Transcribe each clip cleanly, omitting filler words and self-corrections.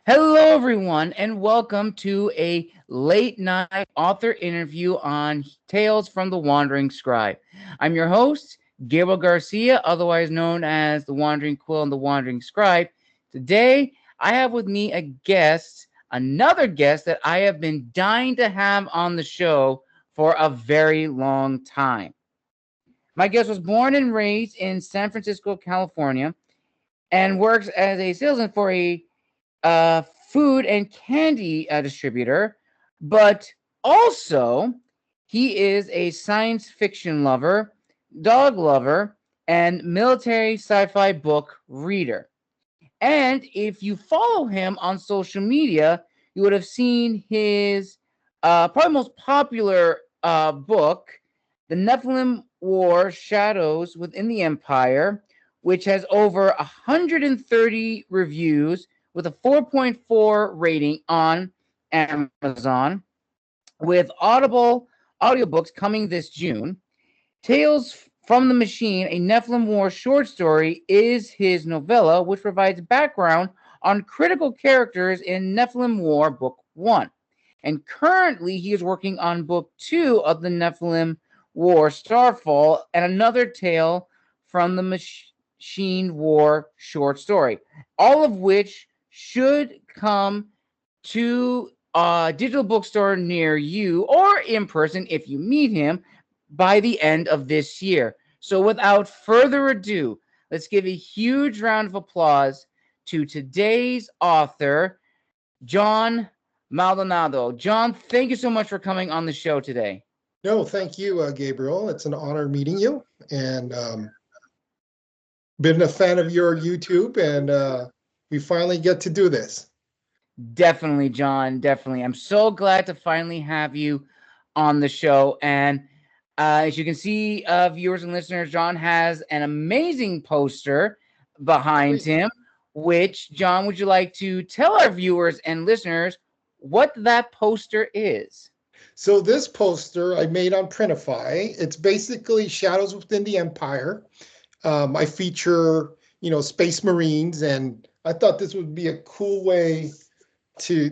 Hello, everyone, and welcome to a late night author interview on Tales from the Wandering Scribe. I'm your host, Gabriel Garcia, otherwise known as the Wandering Quill and the Wandering Scribe. Today, I have with me a guest, another guest that I have been dying to have on the show for a very long time. My guest was born and raised in San Francisco, California, and works as a salesman for a uh, food and candy distributor, but also he is a science fiction lover, dog lover, and military sci-fi book reader. And if you follow him on social media, you would have seen his probably most popular book, The Nephilim War Shadows Within the Empire, which has over 130 reviews with a 4.4 rating on Amazon, with Audible audiobooks coming this June. Tales from the Machine, a Nephilim War short story, is his novella, which provides background on critical characters in Nephilim War Book 1. And currently, he is working on Book 2 of the Nephilim War Star Fall and another tale from the Machine War short story, all of which should come to a digital bookstore near you or in person if you meet him by the end of this year. So without further ado, let's give a huge round of applause to today's author, John Maldonado. John, thank you so much for coming on the show today. No, thank you, Gabriel. It's an honor meeting you, and been a fan of your YouTube, and we finally get to do this. Definitely, John. Definitely. I'm so glad to finally have you on the show. And as you can see, viewers and listeners, John has an amazing poster behind him, which, John, would you like to tell our viewers and listeners what that poster is? So this poster I made on Printify. It's basically Shadows Within the Empire. I feature, Space Marines, and I thought this would be a cool way to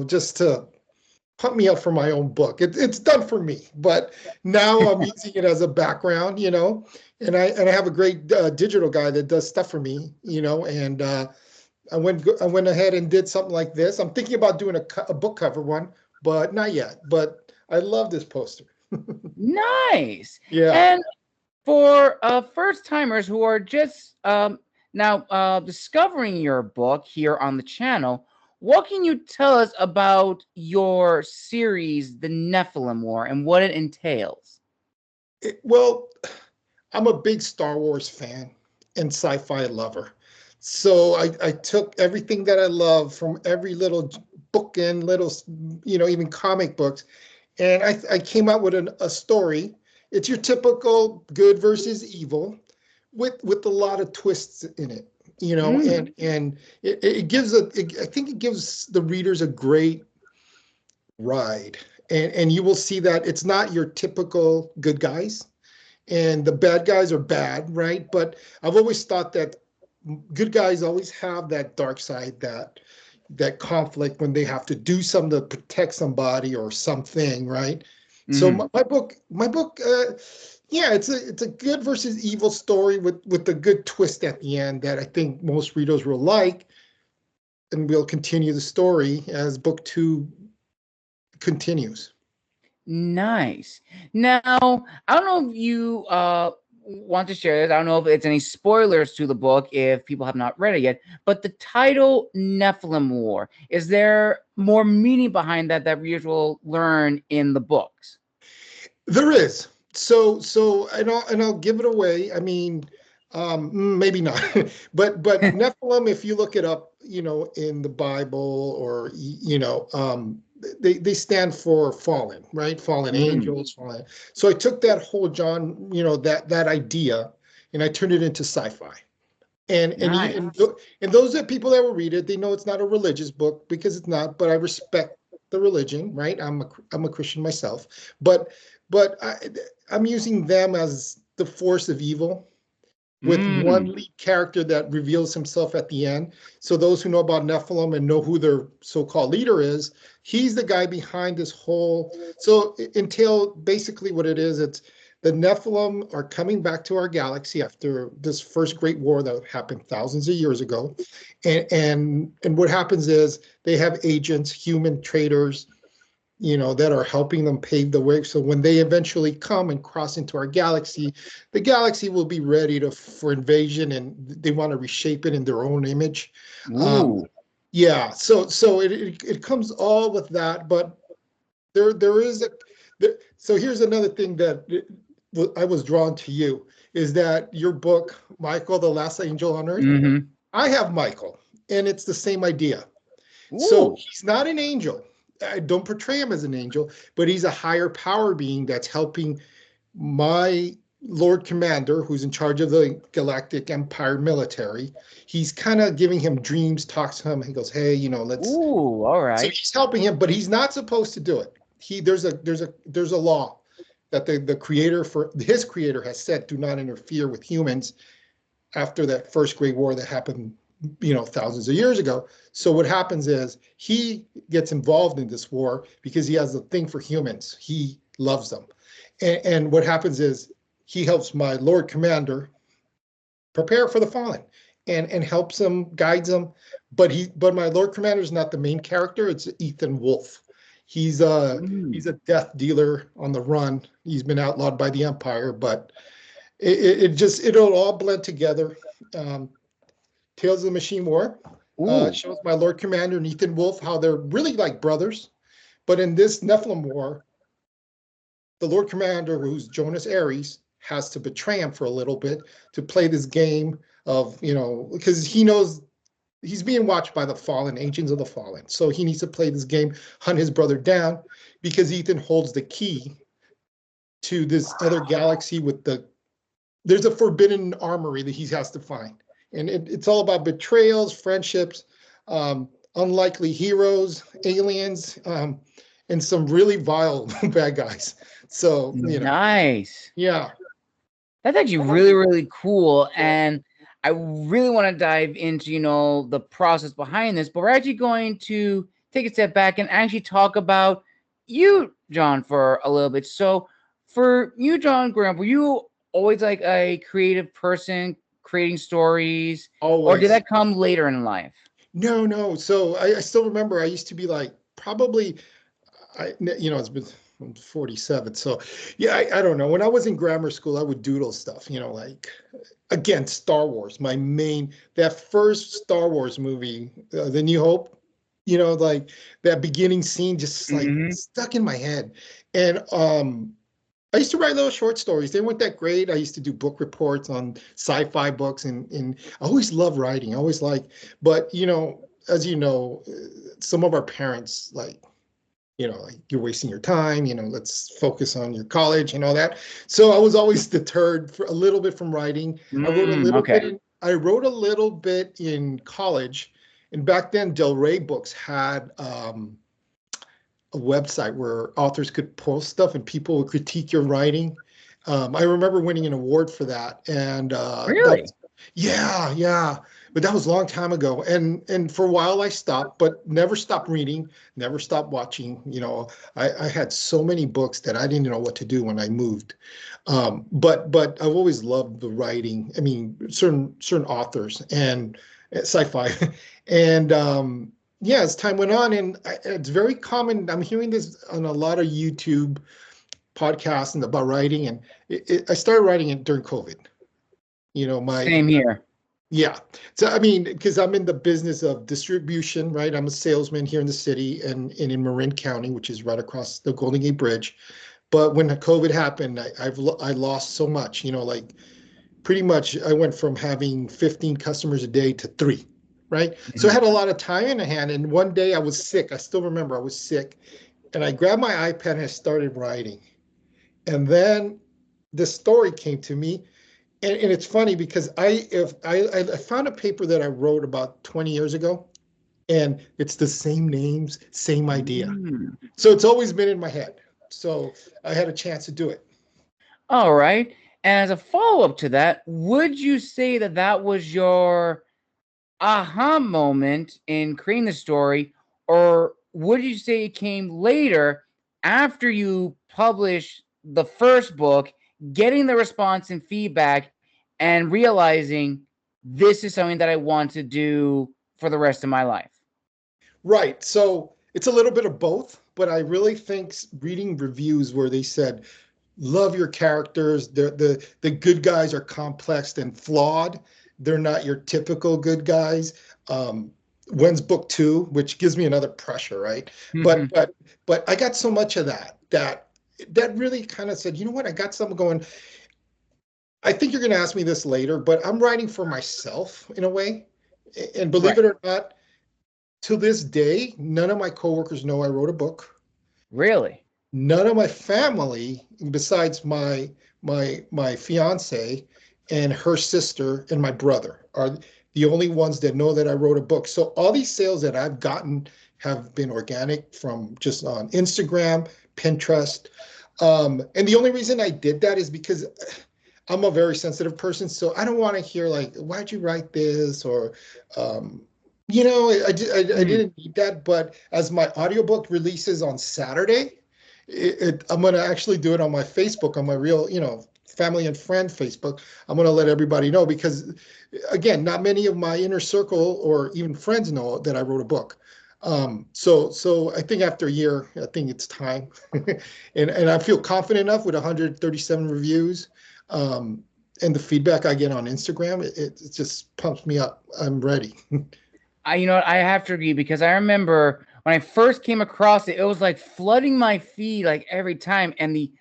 just to pump me up for my own book. It's done for me, but now I'm using it as a background, and I have a great digital guy that does stuff for me, and I went ahead and did something like this. I'm thinking about doing a book cover one, but not yet. But I love this poster. Nice. Yeah. And for first timers who are just now discovering your book here on the channel, what can you tell us about your series, The Nephilim War, and what it entails? Well, I'm a big Star Wars fan and sci-fi lover. So I took everything that I love from every little book and little, even comic books, and I came out with a story. It's your typical good versus evil with a lot of twists in it, and it gives I think it gives the readers a great ride. And you will see that it's not your typical good guys, and the bad guys are bad, right? But I've always thought that good guys always have that dark side, that conflict when they have to do something to protect somebody or something, right? So my book, yeah, it's a good versus evil story with a good twist at the end that I think most readers will like, and we'll continue the story as book 2 continues. Nice. Now, I don't know if you want to share this. I don't know if it's any spoilers to the book if people have not read it yet, but the title Nephilim War, is there more meaning behind that readers will learn in the books? There is. So and I'll give it away. I mean, maybe not, but Nephilim, if you look it up, in the Bible, or they stand for fallen, right? Fallen angels, fallen. So I took that whole John, that idea, and I turned it into sci-fi. And Nice. and those are people that will read it. They know it's not a religious book because it's not. But I respect the religion, right? I'm a Christian myself, but I'm using them as the force of evil, with one lead character that reveals himself at the end. So those who know about Nephilim and know who their so-called leader is, he's the guy behind this whole. So entail basically what it is. It's the Nephilim are coming back to our galaxy after this first great war that happened thousands of years ago. And what happens is they have agents, human traders, that are helping them pave the way. So when they eventually come and cross into our galaxy, the galaxy will be ready for invasion, and they want to reshape it in their own image. Yeah, so it comes all with that, but there is so here's another thing that I was drawn to you, is that your book, Michael, the Last Angel on Earth, I have Michael, and it's the same idea. So he's not an angel. I don't portray him as an angel, but he's a higher power being that's helping my Lord Commander, who's in charge of the Galactic Empire military. He's kind of giving him dreams, talks to him. He goes, "Hey, let's." All right. So he's helping him, but he's not supposed to do it. There's a law that the creator his creator has said, do not interfere with humans after that first Great War that happened thousands of years ago. So what happens is he gets involved in this war because he has a thing for humans. He loves them. And what happens is he helps my Lord Commander prepare for the fallen and helps him, guides him. But my Lord Commander is not the main character. It's Ethan Wolf. He's a death dealer on the run. He's been outlawed by the Empire, but it'll all blend together. Tales of the Machine War shows my Lord Commander and Ethan Wolf how they're really like brothers. But in this Nephilim War, the Lord Commander, who's Jonas Ares, has to betray him for a little bit to play this game of, because he knows he's being watched by the fallen, agents of the fallen. So he needs to play this game, hunt his brother down, because Ethan holds the key to this other galaxy there's a forbidden armory that he has to find. And it's all about betrayals, friendships, unlikely heroes, aliens, and some really vile bad guys. So, Nice. Yeah. That's actually really, really cool. And I really want to dive into, the process behind this, but we're actually going to take a step back and actually talk about you, John, for a little bit. So for you, John, growing up, were you always like a creative person, creating stories? Always. Or did that come later in life? No. So I still remember I used to be like, probably, it's been, I'm 47. So yeah, I don't know. When I was in grammar school, I would doodle stuff, like, again, Star Wars, that first Star Wars movie, The New Hope, like that beginning scene just like stuck in my head. And I used to write little short stories. They weren't that great. I used to do book reports on sci-fi books, and I always loved writing. I always but as some of our parents like you're wasting your time, let's focus on your college and all that. So I was always deterred a little bit from writing. I wrote a little bit in college, and back then Del Rey Books had a website where authors could post stuff and people would critique your writing. I remember winning an award for that. And really? Yeah. But that was a long time ago. And for a while I stopped, but never stopped reading, never stopped watching. I had so many books that I didn't know what to do when I moved. But I've always loved the writing. I mean, certain authors and sci-fi. And as time went on, and it's very common. I'm hearing this on a lot of YouTube podcasts and about writing, and I started writing it during COVID. Same here. Yeah. So, I mean, because I'm in the business of distribution, right? I'm a salesman here in the city and in Marin County, which is right across the Golden Gate Bridge. But when COVID happened, I lost so much, like pretty much I went from having 15 customers a day to 3, right? So I had a lot of time in hand. And one day I was sick. I still remember I was sick. And I grabbed my iPad and I started writing. And then the story came to me. And it's funny because I found a paper that I wrote about 20 years ago, and it's the same names, same idea. So it's always been in my head. So I had a chance to do it. All right. And as a follow-up to that, would you say that that was your aha moment in creating the story, or would you say it came later after you published the first book, getting the response and feedback and realizing this is something that I want to do for the rest of my life? Right. So it's a little bit of both, but I really think reading reviews where they said, love your characters, the good guys are complex and flawed. They're not your typical good guys. When's book two, which gives me another pressure, right? But I got so much of that really kind of said, you know what, I got something going. I think you're going to ask me this later, but I'm writing for myself in a way. And believe Right. it or not, to this day, none of my coworkers know I wrote a book. Really? None of my family, besides my fiance and her sister and my brother, are the only ones that know that I wrote a book. So all these sales that I've gotten have been organic from just on Instagram, Pinterest. And the only reason I did that is because I'm a very sensitive person. So I don't want to hear like, why'd you write this? Or, I didn't need that. But as my audiobook releases on Saturday, I'm going to actually do it on my Facebook, on my real, family and friend Facebook. I'm going to let everybody know because, again, not many of my inner circle or even friends know that I wrote a book. So I think after a year, I think it's time, and I feel confident enough with 137 reviews, and the feedback I get on Instagram. It just pumps me up. I'm ready. I have to agree, because I remember when I first came across it, it was like flooding my feed like every time, and the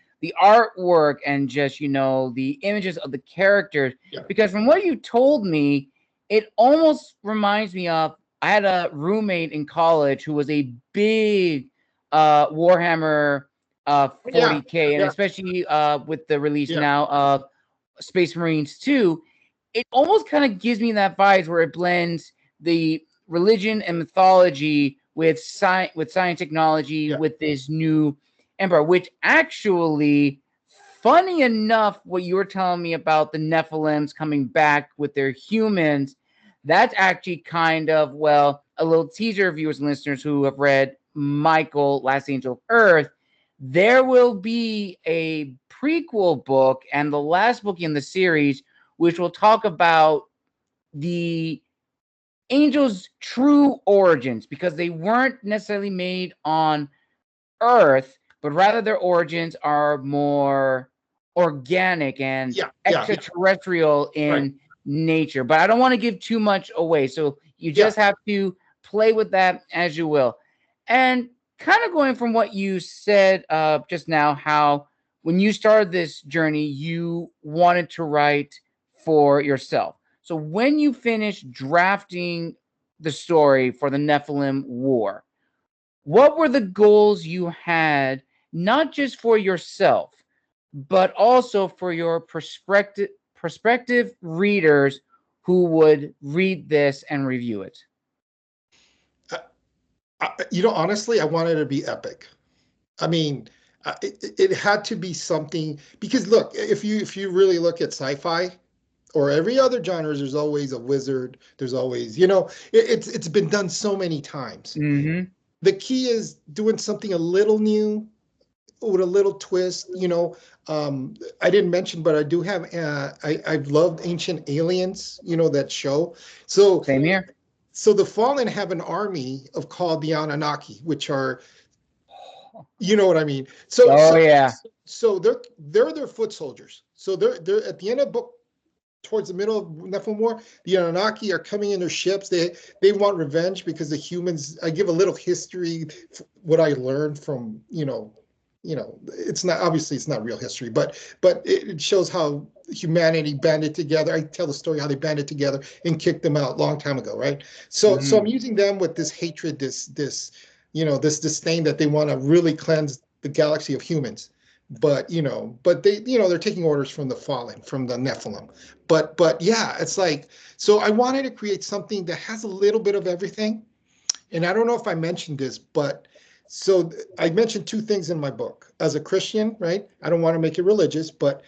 artwork and just the images of the characters. Yeah. Because from what you told me, it almost reminds me of, I had a roommate in college who was a big Warhammer 40K, and Yeah, especially with the release yeah, now of Space Marines 2, it almost kind of gives me that vibes where it blends the religion and mythology with science technology yeah, with this new empire, which actually, funny enough, what you were telling me about the Nephilims coming back with their humans, that's actually kind of, well, a little teaser, viewers and listeners who have read Michael, Last Angel of Earth. There will be a prequel book and the last book in the series, which will talk about the angels' true origins, because they weren't necessarily made on Earth, but rather their origins are more organic and yeah. extraterrestrial Right. in nature. But I don't want to give too much away, so you Yeah. just have to play with that as you will. And kind of going from what you said just now, how when you started this journey, you wanted to write for yourself. So when you finished drafting the story for the Nephilim War, what were the goals you had, not just for yourself, but also for your prospective readers who would read this and review it? Honestly, I wanted it to be epic. I mean, it had to be something because look, if you really look at sci-fi or every other genre, there's always a wizard. There's always, it's been done so many times. Mm-hmm. The key is doing something a little new with a little twist. I didn't mention, but I do have. I've loved Ancient Aliens. That show. So Same here. so the Fallen have an army of called the Anunnaki, which are, you know what I mean. So Oh so yeah. so they're their foot soldiers. So they're at the end of book, towards the middle of Nephilim War, the Anunnaki are coming in their ships. They want revenge because the humans. I give a little history, what I learned from it's not, obviously it's not real history, but it shows how humanity banded together. I tell the story how they banded together and kicked them out long time ago, right? So I'm Mm-hmm. using them with this hatred, this disdain that they want to really cleanse the galaxy of humans. But they, they're taking orders from the fallen, from the Nephilim. But yeah, it's like, so I wanted to create something that has a little bit of everything. And I don't know if I mentioned this, but so I mentioned two things in my book. As a Christian, right? I don't want to make it religious, but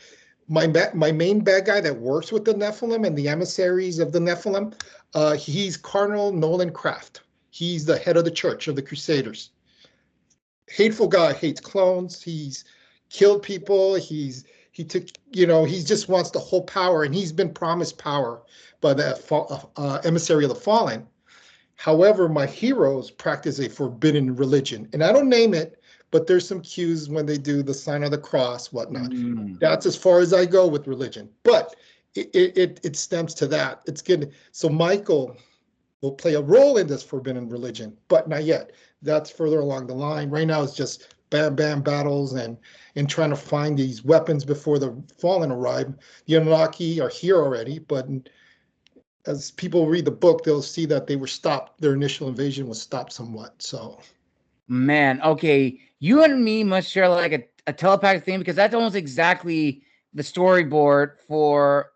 my main bad guy that works with the Nephilim and the emissaries of the Nephilim, he's Cardinal Nolan Craft. He's the head of the Church of the Crusaders. Hateful guy, hates clones. He's killed people. He took, he just wants the whole power, and he's been promised power by the emissary of the fallen. However, my heroes practice a forbidden religion, and I don't name it, but there's some cues when they do the sign of the cross, whatnot. That's as far as I go with religion, but it stems to that. It's good. So Michael will play a role in this forbidden religion, but not yet. That's further along the line. Right now, it's just bam, bam battles and trying to find these weapons before the fallen arrive. The Anunnaki are here already, but as people read the book, they'll see that they were stopped. Their initial invasion was stopped somewhat. So, man, okay, you and me must share like a telepathic thing, because that's almost exactly the storyboard for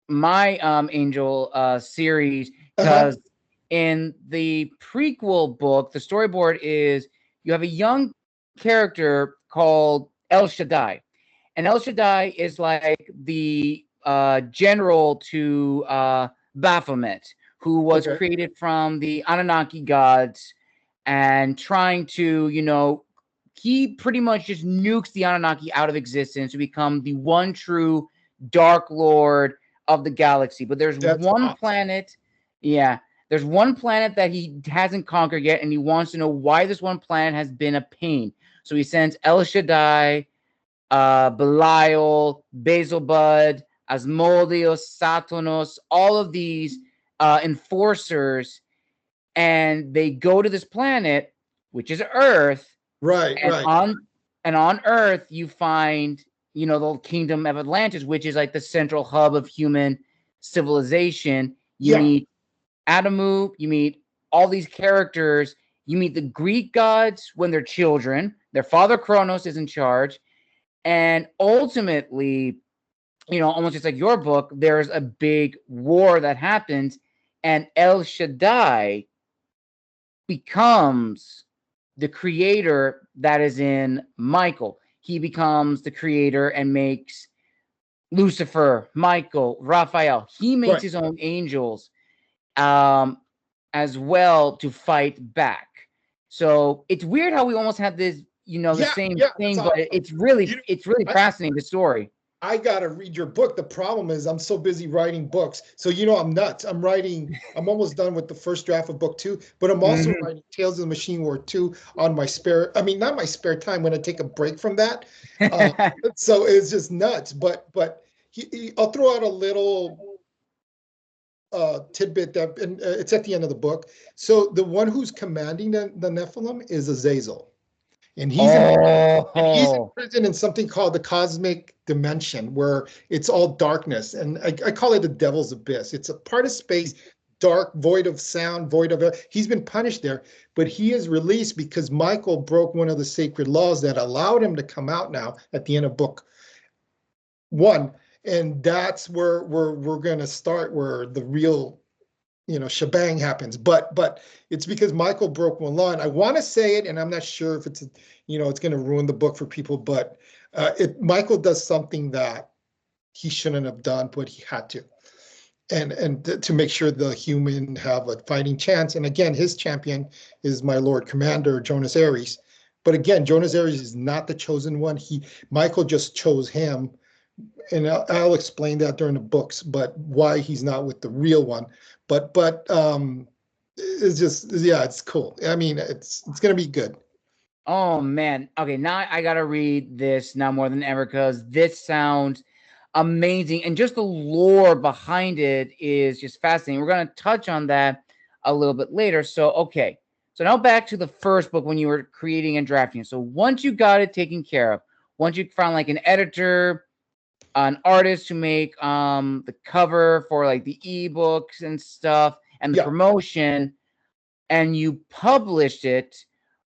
my Angel series. Because in the prequel book, the storyboard is you have a young character called El Shaddai, and El Shaddai is like the general to Baphomet, who was created from the Anunnaki gods, and trying to, he pretty much just nukes the Anunnaki out of existence to become the one true Dark Lord of the galaxy. But there's one planet, there's one planet that he hasn't conquered yet, and he wants to know why this one planet has been a pain. So he sends El Shaddai, Belial, Beelzebub, Asmodeus, Satanos, all of these enforcers, and they go to this planet, which is Earth. Right. On Earth, you find, the kingdom of Atlantis, which is like the central hub of human civilization. You meet Adamu, you meet all these characters. You meet the Greek gods when they're children. Their father Kronos is in charge. And ultimately, almost just like your book, there's a big war that happens, and El Shaddai becomes the creator that is in Michael. He becomes the creator and makes Lucifer, Michael, Raphael. He makes his own angels as well to fight back. So it's weird how we almost have this, the same thing, but it's really fascinating, the story. I gotta read your book. The problem is I'm so busy writing books. So I'm nuts. I'm almost done with the first draft of book 2, but I'm also writing Tales of the Machine War 2 on not my spare time, when I take a break from that. So it's just nuts. But I'll throw out a little tidbit that, and it's at the end of the book. So the one who's commanding the Nephilim is Azazel. And he's in prison in something called the cosmic dimension, where it's all darkness. And I call it the devil's abyss. It's a part of space, dark, void of sound, void of air. He's been punished there, but he is released because Michael broke one of the sacred laws that allowed him to come out now at the end of book 1. And that's where we're going to start, where the real shebang happens, but it's because Michael broke one law. And I want to say it, and I'm not sure if it's going to ruin the book for people, but Michael does something that he shouldn't have done, but he had to, and to make sure the human have a fighting chance. And again, his champion is my Lord Commander Jonas Ares, but again, Jonas Ares is not the chosen one. Michael just chose him, and I'll explain that during the books, but why he's not with the real one. But it's just, it's cool. I mean, it's going to be good. Oh, man. Okay, now I got to read this now more than ever, because this sounds amazing. And just the lore behind it is just fascinating. We're going to touch on that a little bit later. So, okay. So now back to the first book when you were creating and drafting it. So once you got it taken care of, once you found like an editor, an artist to make the cover for like the ebooks and stuff and the promotion, and you published it,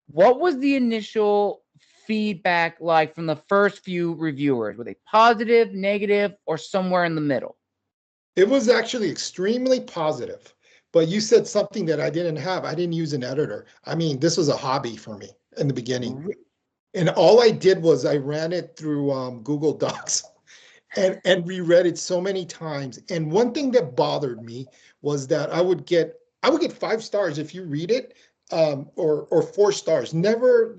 what was the initial feedback like from the first few reviewers? Were they positive, negative, or somewhere in the middle? It was actually extremely positive, but you said something that I didn't have. I didn't use an editor. I mean, this was a hobby for me in the beginning, and all I did was I ran it through Google Docs. and reread it so many times. And one thing that bothered me was that I would get 5 stars if you read it, or 4 stars. Never,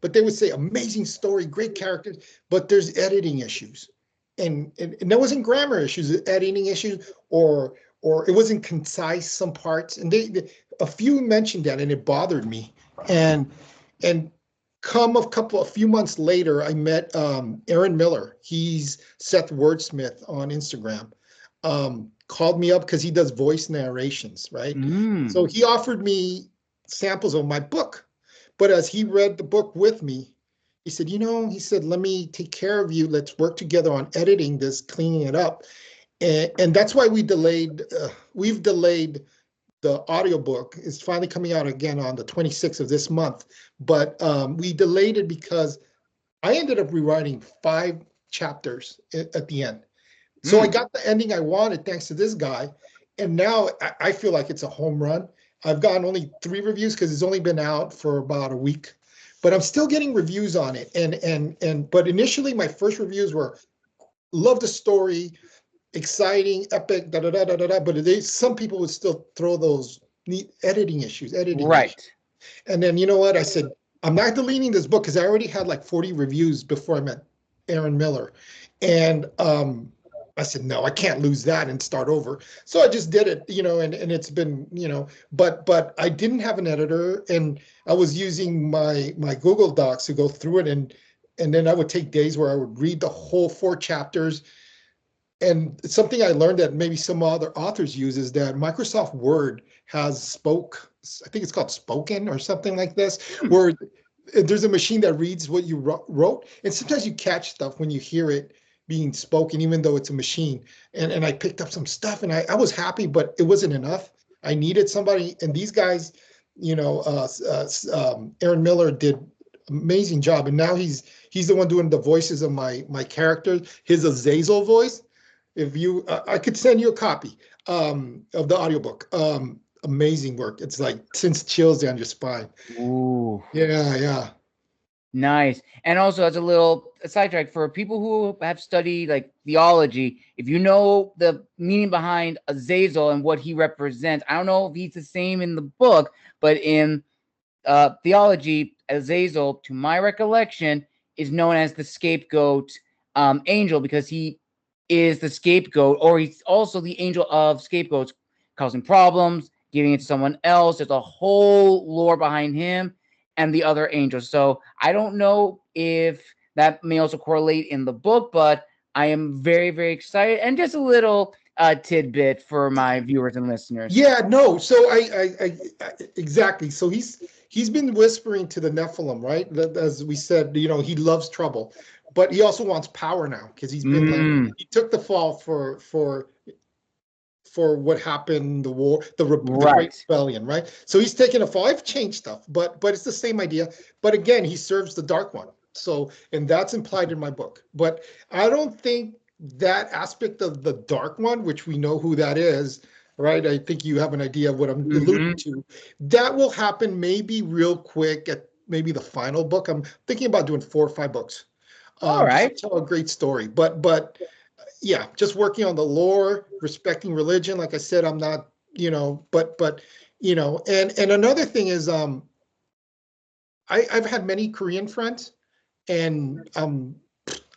but they would say amazing story, great characters, but there's editing issues, and there wasn't grammar issues, editing issues, or it wasn't concise some parts, and a few mentioned that, and it bothered me. And a few months later, I met Aaron Miller. He's Seth Wordsmith on Instagram. Called me up because he does voice narrations, right? So he offered me samples of my book. But as he read the book with me, he said, let me take care of you. Let's work together on editing this, cleaning it up. And that's why we've delayed the audiobook. Is finally coming out again on the 26th of this month. But we delayed it because I ended up rewriting 5 chapters at the end. So I got the ending I wanted thanks to this guy. And now I feel like it's a home run. I've gotten only 3 reviews because it's only been out for about a week, but I'm still getting reviews on it. But initially my first reviews were, love the story, exciting, epic, da da da da da. But some people would still throw those neat editing issues. Right. And then, you know what? I said, I'm not deleting this book because I already had like 40 reviews before I met Aaron Miller. And I said, no, I can't lose that and start over. So I just did it, and it's been, but I didn't have an editor, and I was using my Google Docs to go through it. And then I would take days where I would read the whole 4 chapters. And something I learned that maybe some other authors use is that Microsoft Word has I think it's called Spoken or something like this, where there's a machine that reads what you wrote. And sometimes you catch stuff when you hear it being spoken, even though it's a machine. And I picked up some stuff, and I was happy, but it wasn't enough. I needed somebody. And these guys, Aaron Miller did amazing job. And now he's the one doing the voices of my characters, his Azazel voice. If you, I could send you a copy of the audiobook. Amazing work. It's like sends chills down your spine. Ooh. Yeah. Nice. And also, as a little sidetrack for people who have studied like theology, if you know the meaning behind Azazel and what he represents, I don't know if he's the same in the book, but in theology, Azazel, to my recollection, is known as the scapegoat angel, because he is the scapegoat, or he's also the angel of scapegoats, causing problems, giving it to someone else. There's a whole lore behind him and the other angels. So I don't know if that may also correlate in the book, but I am very, very excited. And just a little tidbit for my viewers and listeners. Yeah, no. So I exactly. So he's been whispering to the Nephilim, right? As we said, he loves trouble, but he also wants power now because he's been he took the fall for what happened, the war, the Great Rebellion, right? So he's taken a fall. I've changed stuff, but it's the same idea. But again, he serves the Dark One. So, and that's implied in my book. But I don't think that aspect of the Dark One, which we know who that is, right? I think you have an idea of what I'm alluding to. That will happen maybe real quick at maybe the final book. I'm thinking about doing 4 or 5 books. All right. Just to tell a great story. But yeah, just working on the lore, respecting religion. Like I said, I'm not, but and another thing is, I've had many Korean friends, and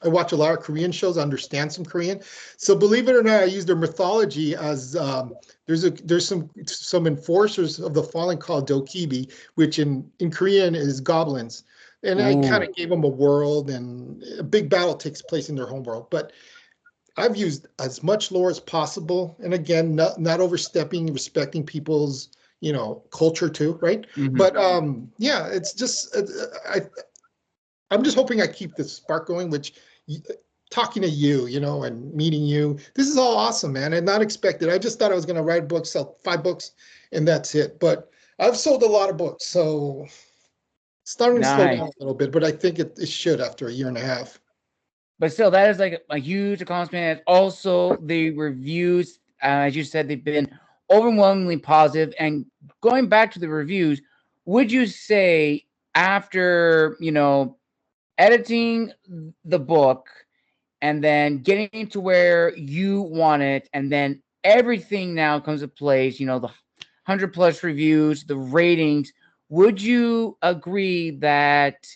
I watch a lot of Korean shows, I understand some Korean. So believe it or not, I use their mythology as there's some enforcers of the fallen called Dokibi, which in Korean is goblins. And I kind of gave them a world, and a big battle takes place in their home world. But I've used as much lore as possible, and again, not overstepping, respecting people's culture too, right? But yeah, it's just I'm just hoping I keep this spark going. Which talking to you, and meeting you, this is all awesome, man, and not expected. I just thought I was going to write books, sell 5 books, and that's it. But I've sold a lot of books, so starting to slow down a little bit. But I think it should after a year and a half. But still, that is like a huge accomplishment. And also, the reviews, as you said, they've been overwhelmingly positive. And going back to the reviews, would you say after, editing the book, and then getting to where you want it, and then everything now comes to place, the 100+ reviews, the ratings. Would you agree that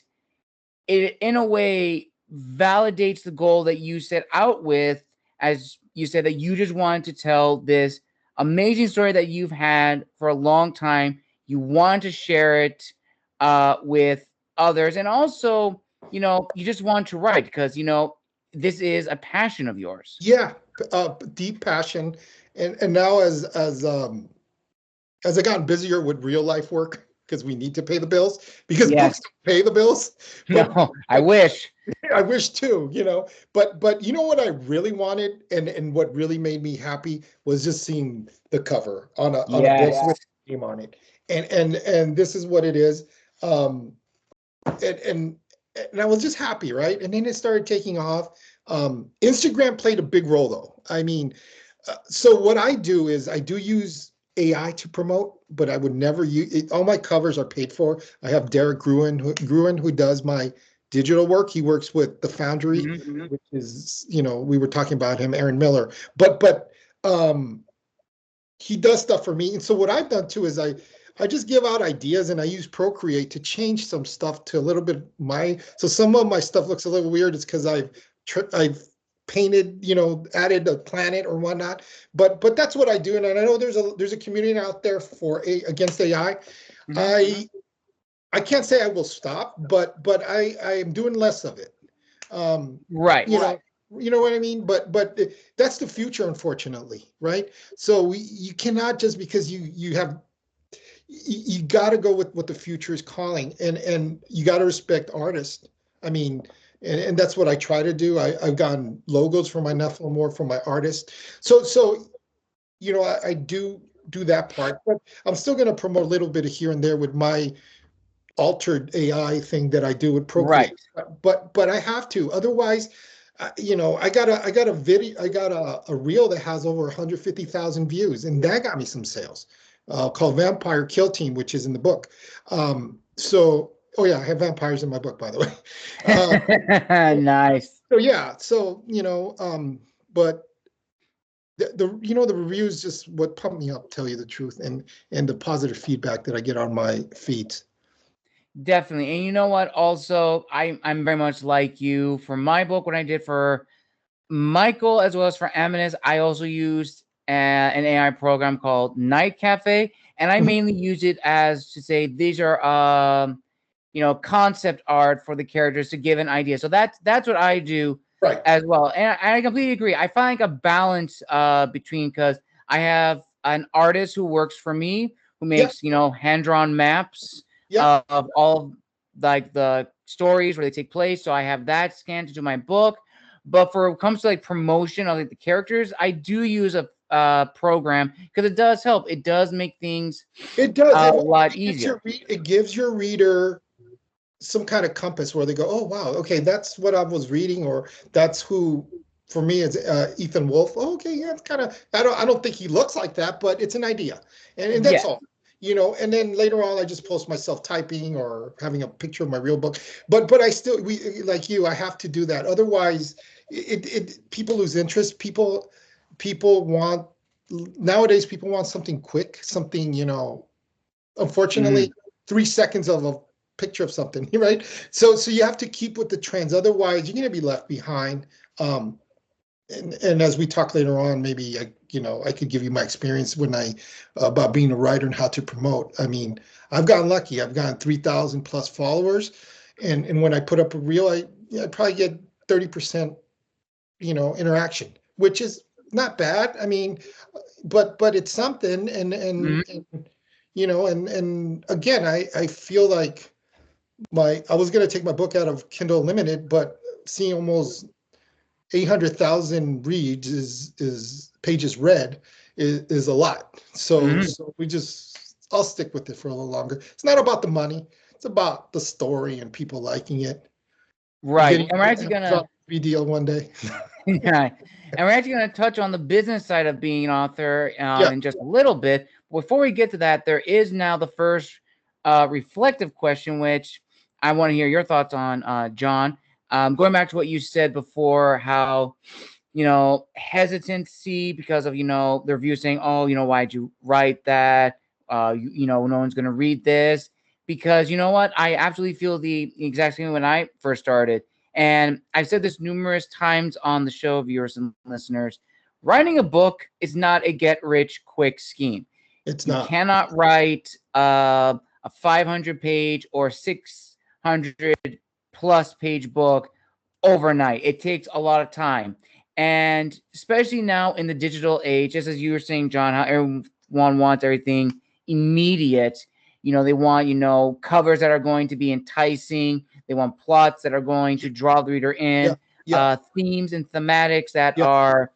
it, in a way, validates the goal that you set out with, as you said, that you just wanted to tell this amazing story that you've had for a long time? You want to share it with others, and also, you just want to write because this is a passion of yours. Yeah, deep passion, and now as I gotten busier with real life work, because we need to pay the bills, because Yes. books don't pay the bills. But, No, I wish. I wish too, But you know what I really wanted, and what really made me happy was just seeing the cover on a book Yes. with a name on it, and this is what it is, and and and I was just happy, right? And then it started taking off. Instagram played a big role, though. I mean, so what I do is I do use AI to promote, but I would never use it. All my covers are paid for. I have Derek Gruen who does my digital work. He works with the Foundry, which is, we were talking about him, Aaron Miller, but he does stuff for me. And so what I've done too is I just give out ideas, and I use Procreate to change some stuff to a little bit so some of my stuff looks a little weird. It's because I've painted, added a planet or whatnot. But that's what I do, and I know there's a community out there against AI. I can't say I will stop, but I am doing less of it. Right. You know what I mean? But that's the future, unfortunately, right? So you cannot, just because you got to go with what the future is calling, and you got to respect artists. I mean, and that's what I try to do. I've gotten logos for my Nephilim War from my artist. So I do that part, but I'm still going to promote a little bit of here and there with my altered AI thing that I do with Procreate. Right. But I have to, otherwise, I got a video, I got a reel that has over 150,000 views, and that got me some sales. Called Vampire Kill Team, which is in the book. Oh yeah, I have vampires in my book, by the way. Nice. So yeah, but the reviews just what pumped me up, tell you the truth, and the positive feedback that I get on my feeds. Definitely. And you know what? Also, I'm very much like you. For my book, what I did for Michael as well as for Aminus, I also used an AI program called Night Cafe, and I mainly use it as to say these are concept art for the characters to give an idea. So that's what I do Right. as well. And I completely agree. I find like a balance between, because I have an artist who works for me who makes hand-drawn maps of all like the stories where they take place. So I have that scanned to do my book. But for when it comes to like promotion of like the characters, I do use a program because it does help. It does make things a lot easier. It gives your reader some kind of compass where they go, oh wow, okay, that's what I was reading, or that's who. For me, it's Ethan Wolf. Oh, okay, yeah, it's kind of. I don't think he looks like that, but it's an idea, and that's all. And then later on, I just post myself typing or having a picture of my real book. But I still, like you, I have to do that. Otherwise, people lose interest. People want, nowadays, people want something quick, something, unfortunately, 3 seconds of a picture of something, right? So you have to keep with the trends. Otherwise, you're going to be left behind. And as we talk later on, maybe I could give you my experience about being a writer and how to promote. I mean, I've gotten lucky. I've gotten 3,000 plus followers, and when I put up a reel, I probably get 30% interaction, which is not bad. I mean, but it's something, and again, I feel like I was going to take my book out of Kindle Unlimited, but seeing almost 800,000 reads is pages read is a lot. So I'll stick with it for a little longer. It's not about the money. It's about the story and people liking it. Right. And we're actually gonna deal one day. Yeah. And we're actually gonna touch on the business side of being an author in just a little bit. Before we get to that, there is now the first reflective question, which I want to hear your thoughts on, John. going back to what you said before, how hesitancy because of the review saying, oh, why'd you write that? No one's gonna read this. Because you know what, I absolutely feel the exact same when I first started, and I've said this numerous times on the show, viewers and listeners. Writing a book is not a get rich quick scheme. It's You not. cannot write a 500 page or 600 plus page book overnight. It takes a lot of time. And especially now in the digital age, just as you were saying, John, how everyone wants everything immediate. They want, covers that are going to be enticing. They want plots that are going to draw the reader in, Yeah. themes and thematics that Yeah. are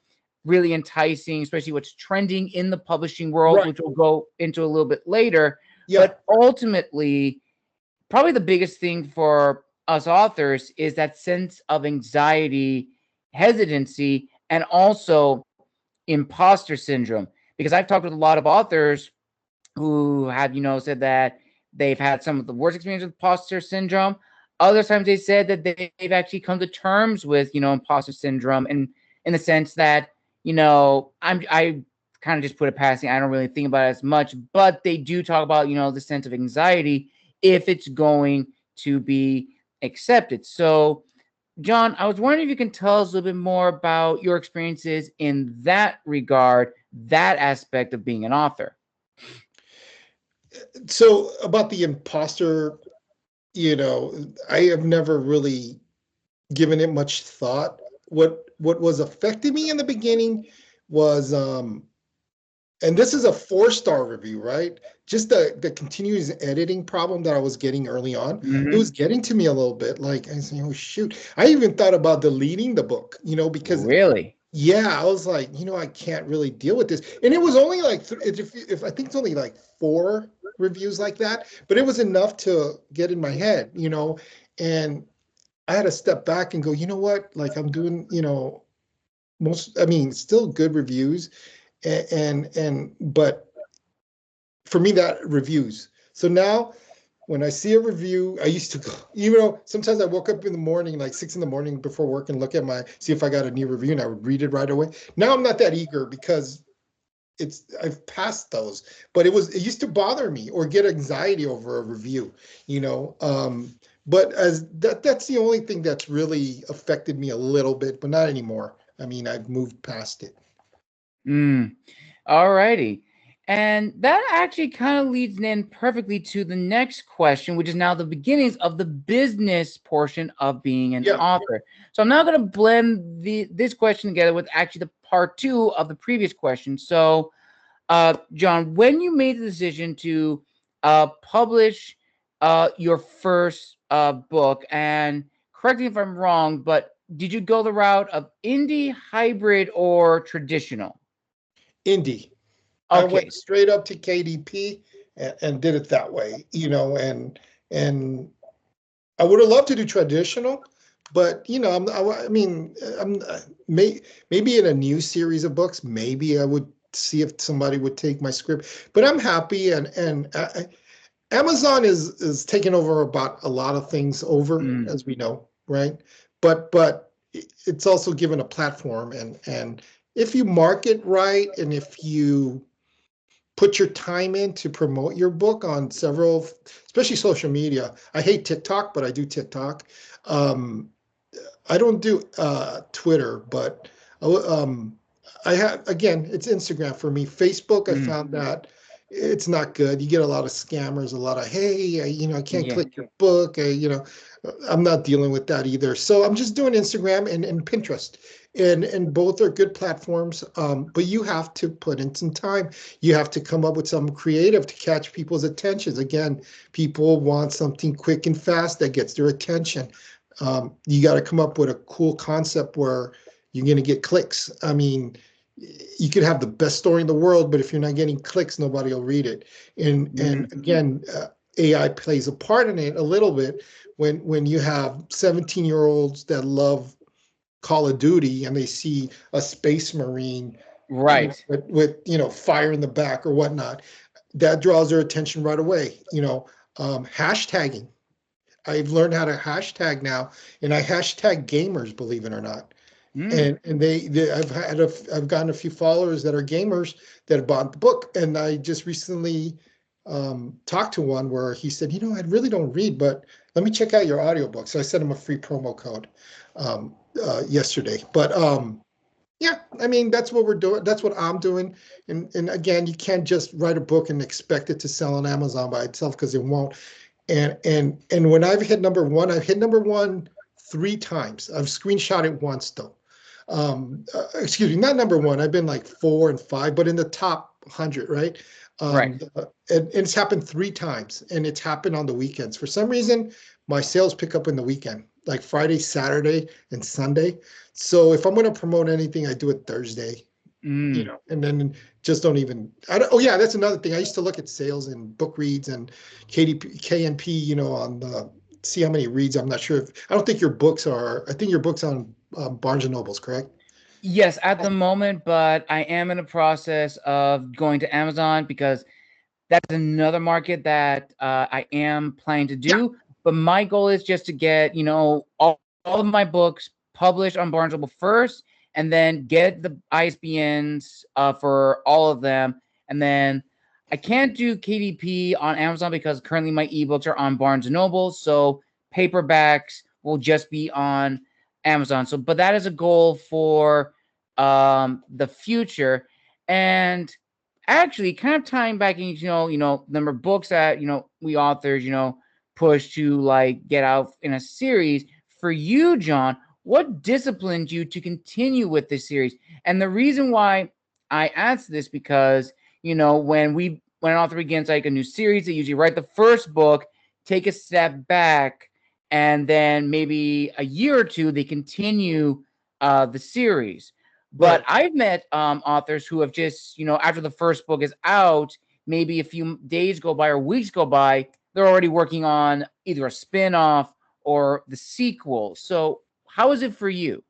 really enticing, especially what's trending in the publishing world, Right. which we'll go into a little bit later. Yeah. But ultimately, probably the biggest thing for us authors is that sense of anxiety, hesitancy, and also imposter syndrome. Because I've talked with a lot of authors who have, said that they've had some of the worst experience with imposter syndrome. Other times they said that they've actually come to terms with, imposter syndrome, and in the sense that, I kind of just put it passing. I don't really think about it as much, but they do talk about, the sense of anxiety if it's going to be accepted. So, John, I was wondering if you can tell us a little bit more about your experiences in that regard, that aspect of being an author. So about the imposter, I have never really given it much thought. What was affecting me in the beginning was and this is a 4-star review, right? Just the continuous editing problem that I was getting early on. Mm-hmm. It was getting to me a little bit. Like I said, oh shoot. I even thought about deleting the book, because Really? yeah, I was like, I can't really deal with this. And it was only like if I think it's only like 4 reviews like that, but it was enough to get in my head, and I had to step back and go, you know what? Like I'm doing, still good reviews, but for me that reviews. So now when I see a review, I used to go, even though sometimes I woke up in the morning, like 6 in the morning before work, and look at see if I got a new review, and I would read it right away. Now I'm not that eager because I've passed those, but it used to bother me or get anxiety over a review, but that's the only thing that's really affected me a little bit, but not anymore. I've moved past it. All righty. And that actually kind of leads in perfectly to the next question, which is now the beginnings of the business portion of being an author. So I'm now going to blend this question together with actually the part 2 of the previous question. So, John, when you made the decision to publish your first book, and correct me if I'm wrong, but did you go the route of indie, hybrid, or traditional? Indie. Okay. I went straight up to KDP and did it that way, and I would have loved to do traditional, but maybe in a new series of books, maybe I would see if somebody would take my script. But I'm happy, and Amazon is taking over about a lot of things as we know, right? But it's also given a platform, and if you market right, and if you put your time in to promote your book on several, especially social media. I hate TikTok, but I do TikTok. I don't do Twitter, but I have, again, it's Instagram for me. Facebook, I found that it's not good. You get a lot of scammers, a lot of, hey, I can't click your book. I'm not dealing with that either. So I'm just doing Instagram and Pinterest. And both are good platforms, but you have to put in some time. You have to come up with something creative to catch people's attentions. Again, people want something quick and fast that gets their attention. You got to come up with a cool concept where you're going to get clicks. You could have the best story in the world, but if you're not getting clicks, nobody will read it. And again, AI plays a part in it a little bit when you have 17-year-olds that love Call of Duty and they see a space marine, right, with fire in the back or whatnot, that draws their attention right away. Hashtagging. I've learned how to hashtag now, and I hashtag gamers, believe it or not. And I've gotten a few followers that are gamers that have bought the book, and I just recently talked to one where he said, I really don't read, but let me check out your audiobook. So I sent him a free promo code yesterday. But yeah, I mean, that's what we're doing. That's what I'm doing. And again, you can't just write a book and expect it to sell on Amazon by itself, because it won't. And when I've hit number one, I've hit number one 3 times. I've screenshot it once though. Excuse me, not number one. I've been like 4 and 5, but in the top 100, right? Right. And it's happened 3 times, and it's happened on the weekends. For some reason, my sales pick up in the weekend, like Friday, Saturday, and Sunday. So if I'm going to promote anything, I do it Thursday, and then just don't even. Oh yeah, that's another thing. I used to look at sales and book reads and KNP, on the see how many reads. I'm not sure I don't think your books are. I think your books on Barnes and Nobles, correct? Yes, at the moment, but I am in the process of going to Amazon, because that's another market that I am planning to do. Yeah. But my goal is just to get, all of my books published on Barnes Noble first, and then get the ISBNs for all of them. And then I can't do KDP on Amazon because currently my ebooks are on Barnes Noble. So paperbacks will just be on Amazon. So, but that is a goal for the future. And actually, kind of tying back into, number of books that, we authors, push to like get out in a series. For you, John, what disciplined you to continue with this series? And the reason why I asked this, because, when an author begins like a new series, they usually write the first book, take a step back, and then maybe a year or two, they continue the series. But Right. I've met authors who have just, after the first book is out, maybe a few days go by or weeks go by, they're already working on either a spin-off or the sequel. So how is it for you?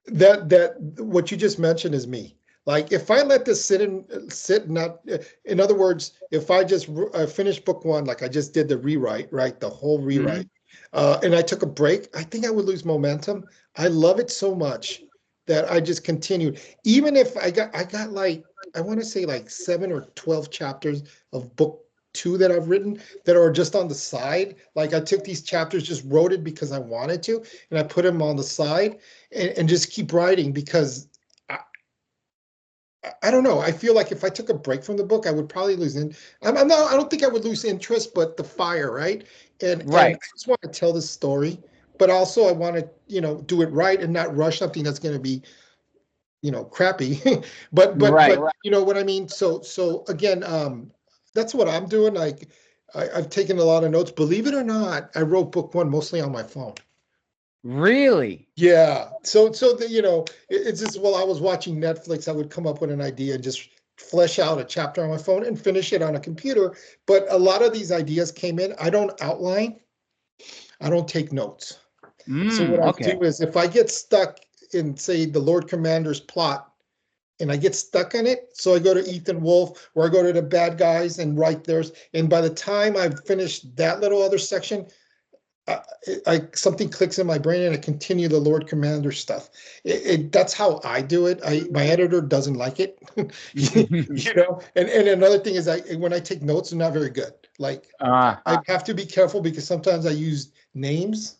That what you just mentioned is me. Like if I let this sit, not, in other words, if I just finish book 1, like I just did the rewrite, right, the whole rewrite, and I took a break, I think I would lose momentum. I love it so much that I just continued. Even if I got like, I want to say like 7 or 12 chapters of book 2 that I've written that are just on the side. Like I took these chapters, just wrote it because I wanted to, and I put them on the side and just keep writing, because I don't know. I feel like if I took a break from the book, I would probably lose I'm not. I don't think I would lose interest, but the fire, right? And I Right. just want to tell this story, but also I want to, do it right and not rush something that's going to be, crappy. But Right. you know what I mean. So again, that's what I'm doing. Like I've taken a lot of notes. Believe it or not, I wrote book 1 mostly on my phone. Really? Yeah. It's just while I was watching Netflix, I would come up with an idea and just flesh out a chapter on my phone and finish it on a computer. But a lot of these ideas came in. I don't outline. I don't take notes. So what I Okay. do is if I get stuck in, say, the Lord Commander's plot and I get stuck on it, so I go to Ethan Wolf or I go to the bad guys and write theirs. And by the time I've finished that little other section, something clicks in my brain and I continue the Lord Commander stuff. That's how I do it. My editor doesn't like it, And another thing is, when I take notes, I'm not very good. Like I have to be careful because sometimes I use names.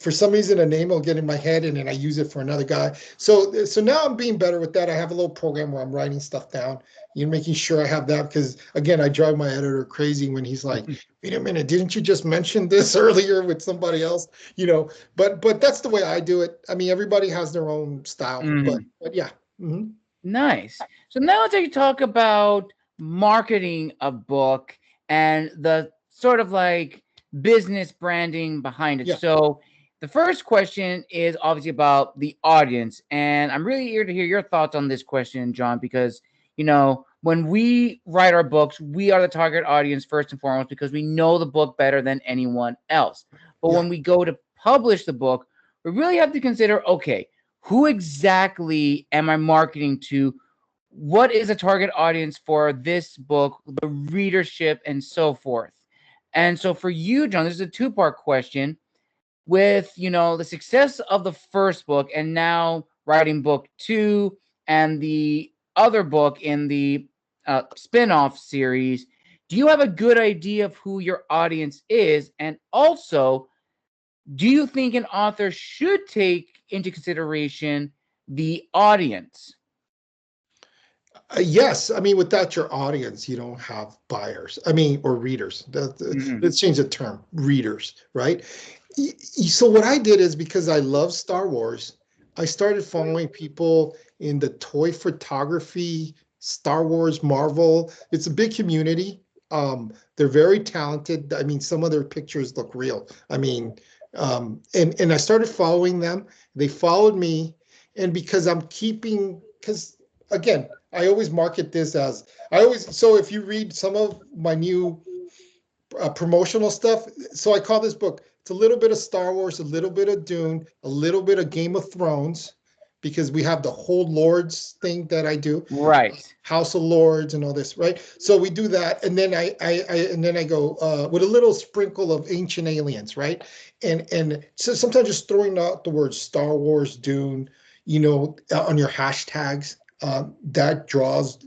For some reason, a name will get in my head and then I use it for another guy. So now I'm being better with that. I have a little program where I'm writing stuff down, making sure I have that, because again, I drive my editor crazy when he's like, wait a minute, didn't you just mention this earlier with somebody else? But that's the way I do it. I mean, everybody has their own style, but yeah. Mm-hmm. Nice. So now let's talk about marketing a book and the sort of like business branding behind it. Yeah. So the first question is obviously about the audience. And I'm really eager to hear your thoughts on this question, John, because, when we write our books, we are the target audience first and foremost, because we know the book better than anyone else. But Yeah. when we go to publish the book, we really have to consider, okay, who exactly am I marketing to? What is a target audience for this book, the readership, and so forth? And so for you, John, this is a two-part question. With, the success of the first book and now writing book 2 and the other book in the spin-off series, do you have a good idea of who your audience is? And also, do you think an author should take into consideration the audience? Yes, I mean, without your audience, you don't have buyers. I mean, or readers. Let's change the term, readers, right? So what I did is, because I love Star Wars, I started following people in the toy photography, Star Wars, Marvel. It's a big community. They're very talented. I mean, some of their pictures look real. I mean, and I started following them. They followed me, and because because again, I always market this as so if you read some of my new promotional stuff, so I call this book, it's a little bit of Star Wars, a little bit of Dune, a little bit of Game of Thrones, because we have the whole Lords thing that I do, right? House of Lords and all this, right? So we do that, and then I go with a little sprinkle of Ancient Aliens, right? And so sometimes just throwing out the words Star Wars, Dune, on your hashtags, that draws,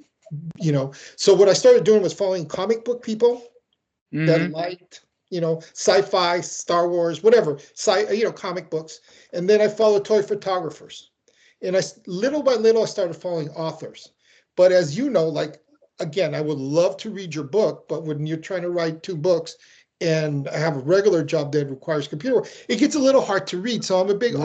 So what I started doing was following comic book people that liked, sci-fi, Star Wars, whatever, comic books. And then I followed toy photographers. And little by little, I started following authors. But as you know, like, again, I would love to read your book, but when you're trying to write 2 books and I have a regular job that requires computer work, it gets a little hard to read. So I'm a big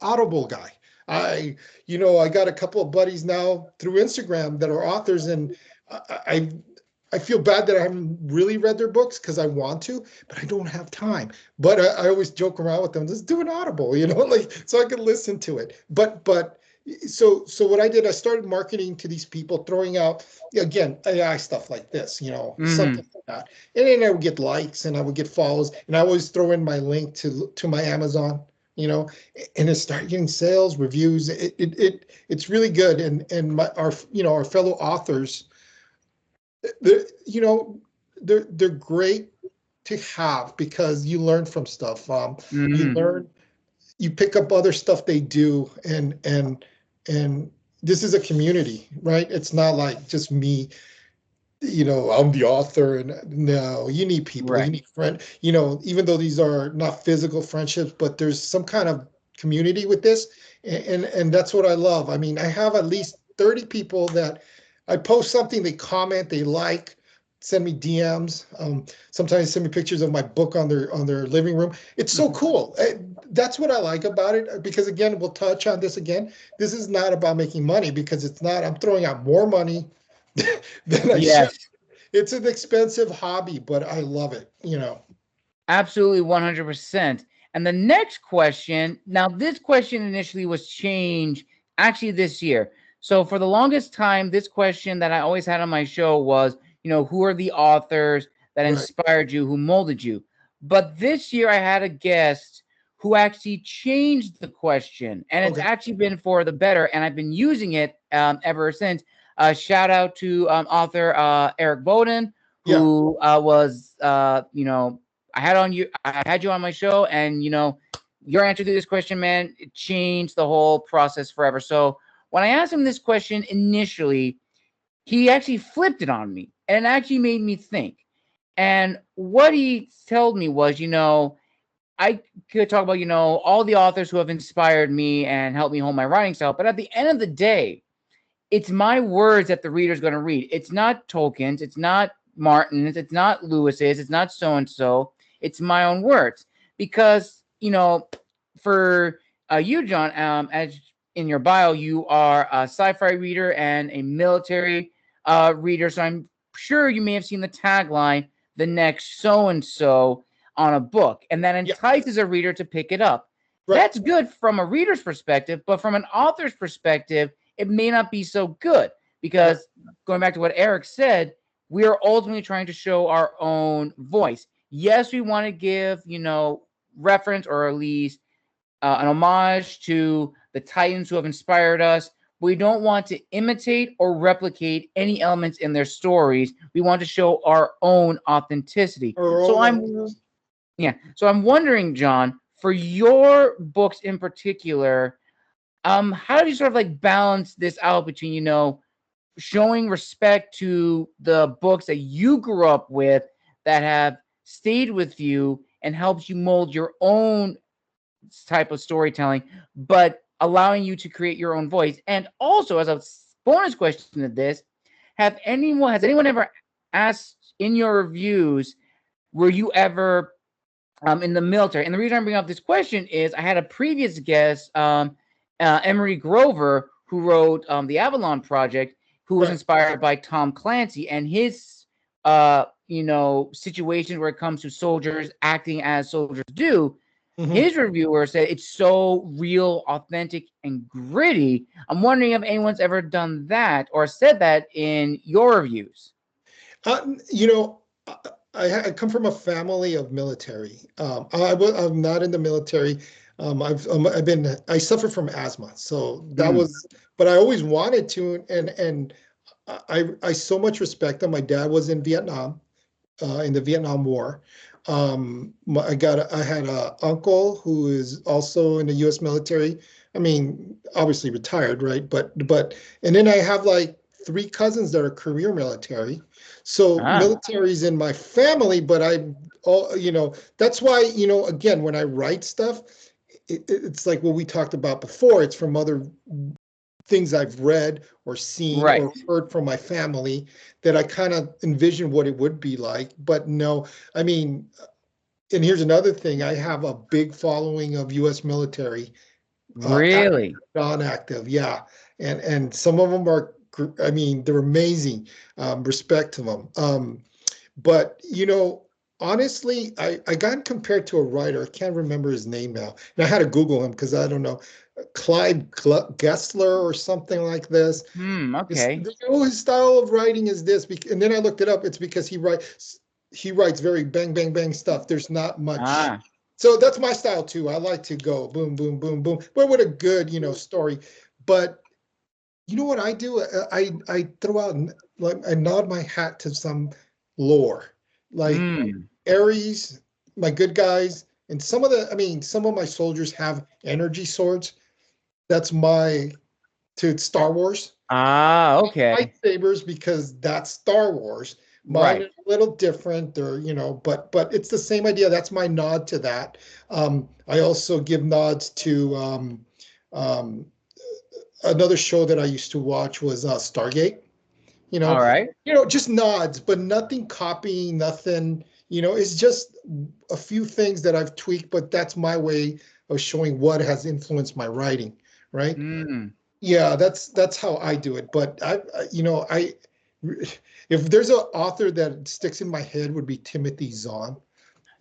audible guy. I got a couple of buddies now through Instagram that are authors, and I feel bad that I haven't really read their books because I want to, but I don't have time. But I always joke around with them, just do an audible, like, so I can listen to it. But so what I did, I started marketing to these people, throwing out, again, AI stuff like this, something like that. And then I would get likes and I would get follows, and I always throw in my link to my Amazon, and it started getting sales, reviews. It's really good. And our fellow authors, they're great to have, because you learn from stuff. You pick up other stuff they do, and this is a community, right? It's not like just me, I'm the author, and no, you need people, Right. you need friends, even though these are not physical friendships, but there's some kind of community with this, and that's what I love. I mean, I have at least 30 people that I post something, they comment, they like, send me DMs. Sometimes send me pictures of my book on their living room. It's so cool. That's what I like about it, because again, we'll touch on this again. This is not about making money, because it's not. I'm throwing out more money than I should. It's an expensive hobby, but I love it. Absolutely, 100%. And the next question, now this question initially was changed actually this year. So for the longest time, this question that I always had on my show was, who are the authors that inspired you, who molded you? But this year I had a guest who actually changed the question, and it's actually been for the better, and I've been using it ever since. Shout out to author Eric Bowden, who was, I had you on my show, and your answer to this question, man, it changed the whole process forever. So when I asked him this question initially, he actually flipped it on me, and it actually made me think. And what he told me was, I could talk about, all the authors who have inspired me and helped me hone my writing style, but at the end of the day, it's my words that the reader's going to read. It's not Tolkien's, it's not Martin's, it's not Lewis's, it's not so-and-so. It's my own words. Because, for you, John, as in your bio, you are a sci-fi reader and a military reader. So I'm sure you may have seen the tagline, "The next so-and-so," on a book. And that entices a reader to pick it up. That's good from a reader's perspective, but from an author's perspective, it may not be so good, because going back to what Eric said, we are ultimately trying to show our own voice. Yes, we want to give, reference, or at least an homage to the titans who have inspired us. We don't want to imitate or replicate any elements in their stories. We want to show our own authenticity. So I'm wondering, John, for your books in particular, how do you sort of like balance this out between, showing respect to the books that you grew up with that have stayed with you and helped you mold your own type of storytelling, but allowing you to create your own voice? And also, as a bonus question to this, has anyone ever asked in your reviews, were you ever in the military? And the reason I'm bringing up this question is I had a previous guest, Emery Grover, who wrote the Avalon Project, who was inspired by Tom Clancy and his situations where it comes to soldiers acting as soldiers do. His reviewer said it's so real, authentic, and gritty. I'm wondering if anyone's ever done that or said that in your reviews. I come from a family of military. I'm not in the military. I suffer from asthma, so that was. But I always wanted to, and I so much respect them. My dad was in Vietnam, in the Vietnam War. I had an uncle who is also in the U.S. military. I mean, obviously retired, right? But and then I have like 3 cousins that are career military. So military's in my family, but that's why, again, when I write stuff, it's like what we talked about before. It's from other things I've read or seen or heard from my family that I kind of envision what it would be like. But no, I mean, and here's another thing. I have a big following of U.S. military. Really? Non-active, yeah. And some of them are, I mean, they're amazing. Respect to them. But, honestly, I got compared to a writer. I can't remember his name now. And I had to Google him because I don't know. Clyde Gessler or something like this. Okay. His style of writing is this. And then I looked it up. It's because he writes very bang, bang, bang stuff. There's not much. So that's my style too. I like to go boom, boom, boom, boom, but with a good, story. But you know what I do? I throw out, like, I nod my hat to some lore, like Ares, my good guys, and some of my soldiers have energy swords. That's to Star Wars. Okay. Lightsabers, because that's Star Wars. Mine is a little different, but it's the same idea. That's my nod to that. I also give nods to another show that I used to watch was Stargate. All right. Just nods, but nothing copying, nothing. It's just a few things that I've tweaked, but that's my way of showing what has influenced my writing, right? Yeah, that's how I do it. But if there's an author that sticks in my head, would be Timothy Zahn.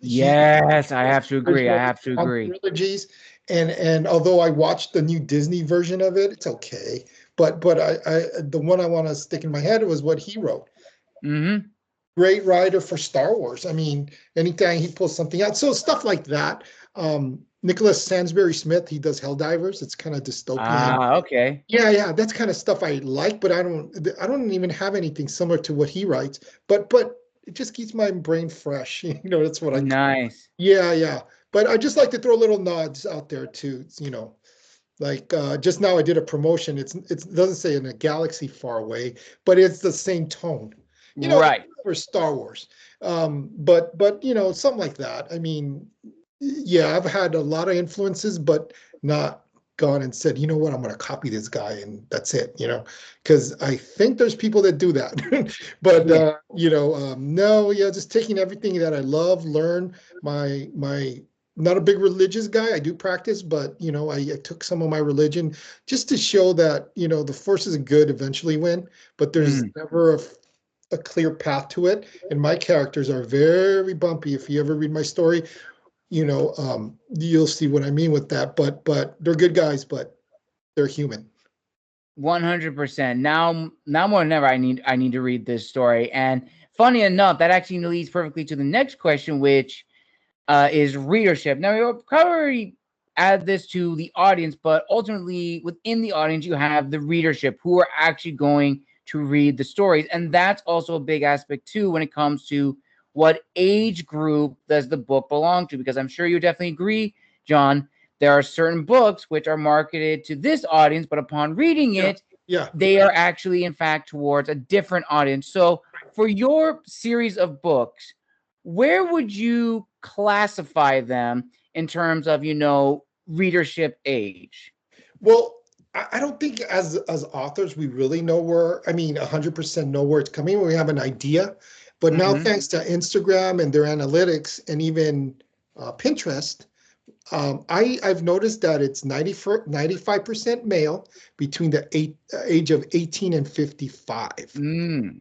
Yes, I have to agree. Trilogies, and although I watched the new Disney version of it, it's okay. But the one I want to stick in my head was what he wrote. Great writer for Star Wars. I mean, anytime he pulls something out, so stuff like that. Nicholas Sansbury Smith, he does Helldivers. It's kind of dystopian. Okay. Yeah, that's kind of stuff I like, but I don't even have anything similar to what he writes. But it just keeps my brain fresh. That's what I. Nice. Yeah. But I just like to throw little nods out there too. Like just now I did a promotion. It doesn't say in a galaxy far away, but it's the same tone. For Star Wars. But something like that. I mean, yeah, I've had a lot of influences, but not gone and said, you know what, I'm going to copy this guy and that's it, because I think there's people that do that. But, no, just taking everything that I love, learn my not a big religious guy. I do practice, but, I took some of my religion just to show that, the forces of good eventually win, but there's never a clear path to it. And my characters are very bumpy. If you ever read my story, you'll see what I mean with that. But they're good guys, but they're human. 100%. Now more than ever, I need to read this story. And funny enough, that actually leads perfectly to the next question, which is readership. Now, you're probably add this to the audience, but ultimately within the audience, you have the readership who are actually going to read the stories. And that's also a big aspect too when it comes to what age group does the book belong to, because I'm sure you definitely agree, John, there are certain books which are marketed to this audience, but upon reading it, Yeah. they are actually in fact towards a different audience. So for your series of books, where would you classify them in terms of, readership age? Well, I don't think as authors we really know where, I mean, 100% know where it's coming. We have an idea, but now Mhm. thanks to Instagram and their analytics and even Pinterest, I've noticed that it's 95% male between the age of 18 and 55.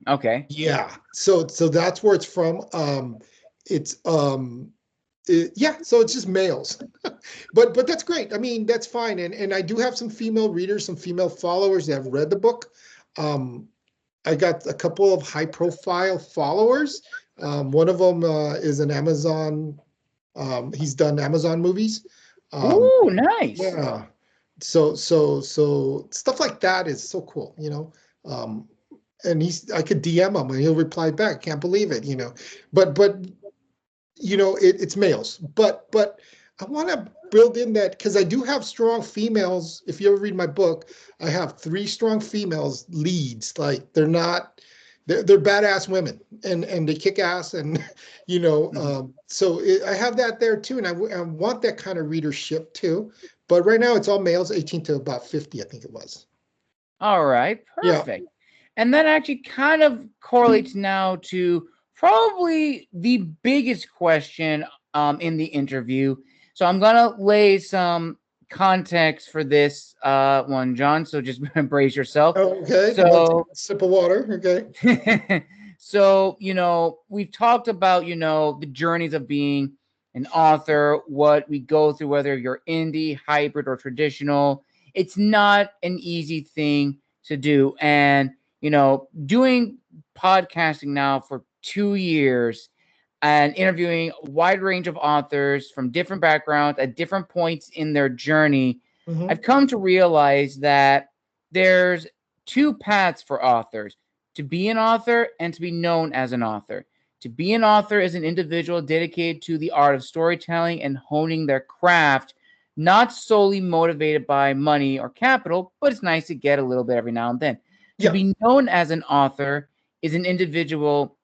Okay. Yeah, so that's where it's from. It's yeah, so it's just males, but that's great. I mean, that's fine, and I do have some female readers, some female followers that have read the book. Um, I got a couple of high profile followers. One of them is an Amazon. He's done Amazon movies. Um, Ooh, nice. yeah, so stuff like that is so cool, you know. Um, and I could DM him and he'll reply back. Can't believe it, you know. But it's males. But I want to build in that because I do have strong females. If you ever read my book, I have 3 strong females leads. Like they're badass women and they kick ass and Mhm. I have that there too, and I want that kind of readership too. But right now it's all males, 18 to about 50, I think it was. All right, Yeah. perfect. And that actually kind of correlates now to probably the biggest question in the interview. So I'm gonna lay some context for this one, John. So just brace yourself. Oh, okay. One So sip of water. Okay. so, we've talked about, the journeys of being an author, what we go through, whether you're indie, hybrid, or traditional. It's not an easy thing to do. And, doing podcasting now for 2 years and interviewing a wide range of authors from different backgrounds at different points in their journey, I've Hmm. come to realize that there's two paths for authors: to be an author and to be known as an author. To be an author is an individual dedicated to the art of storytelling and honing their craft, not solely motivated by money or capital, but it's nice to get a little bit every now and then. To Yeah. be known as an author is an individual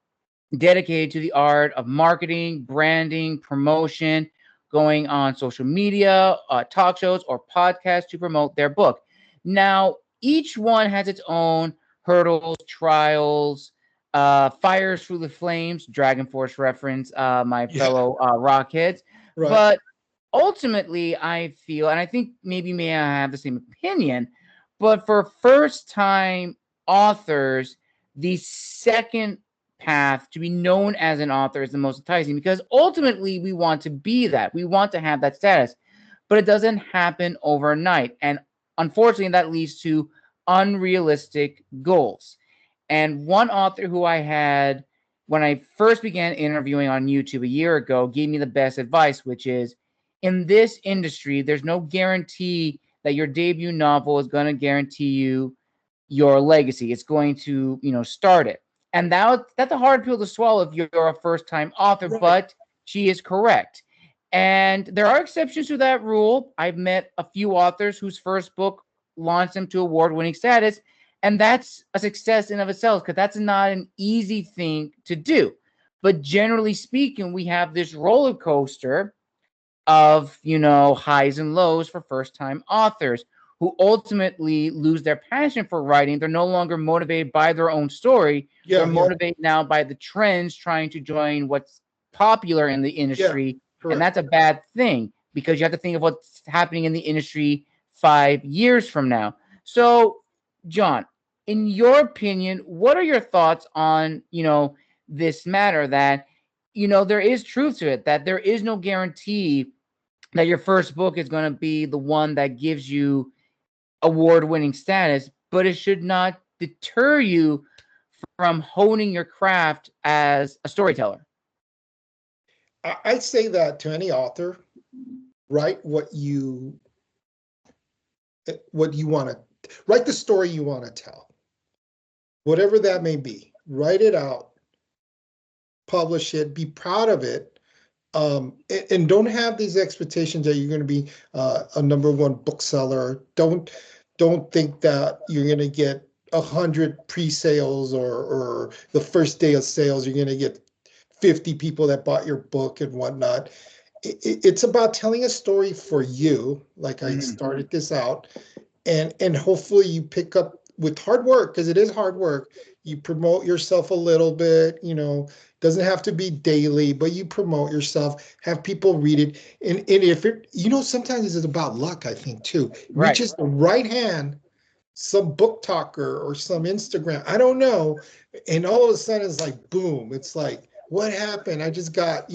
dedicated to the art of marketing, branding, promotion, going on social media, talk shows, or podcasts to promote their book. Now, each one has its own hurdles, trials, fires through the flames, Dragon Force reference, my Yeah. fellow rockheads. Right. But ultimately, I feel, and I think maybe may I have the same opinion, but for first time authors, the second path to be known as an author is the most enticing, because ultimately we want to be that. We want to have that status, but it doesn't happen overnight. And unfortunately, that leads to unrealistic goals. And one author who I had when I first began interviewing on YouTube a year ago gave me the best advice, which is, in this industry, there's no guarantee that your debut novel is going to guarantee you your legacy. It's going to, start it. And that's a hard pill to swallow if you're a first time author, Right. but she is correct. And there are exceptions to that rule. I've met a few authors whose first book launched them to award winning status. And that's a success in of itself, because that's not an easy thing to do. But generally speaking, we have this roller coaster of, highs and lows for first time authors who ultimately lose their passion for writing. They're no longer motivated by their own story. They're Yeah. Yeah. motivated now by the trends, trying to join what's popular in the Yeah. industry. And Correct. that's a bad thing, because you have to think of what's happening in the industry 5 years from now. So, John, in your opinion, what are your thoughts on, this matter that, there is truth to it, that there is no guarantee that your first book is going to be the one that gives you award-winning status, but it should not deter you from honing your craft as a storyteller? I say that to any author, write what you want to write, the story you want to tell, whatever that may be. Write it out, publish it, be proud of it, and don't have these expectations that you're going to be a #1 bookseller. Don't think that you're going to get 100 pre-sales, or the first day of sales you're going to get 50 people that bought your book and whatnot. It's about telling a story for you, like I started this out, and hopefully you pick up with hard work, because it is hard work. You promote yourself a little bit, doesn't have to be daily, but you promote yourself, have people read it. And if it, sometimes it's about luck, I think, too. Right. Reaches the right hand, some book talker or some Instagram, I don't know. And all of a sudden it's like, boom, it's like, what happened? I just got,